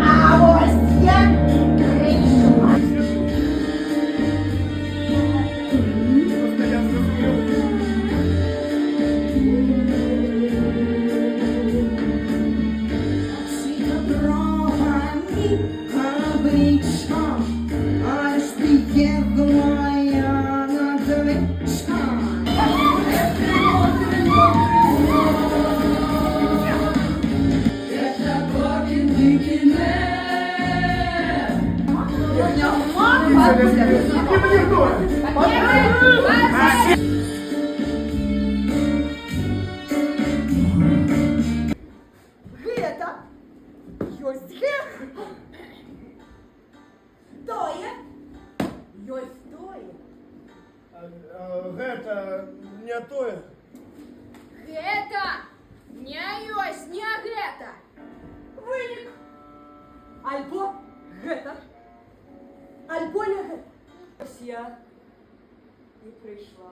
А ось я прийшла. Всі дорогами обичка, аж приїхала я на дочка. Гета, ёсть гех. Тое, ёсть тое. Гэта не тое. Гэта не ёсць, не гэта. Вынік. Альбо гэта, альбо не гэта. Ось я і прийшла.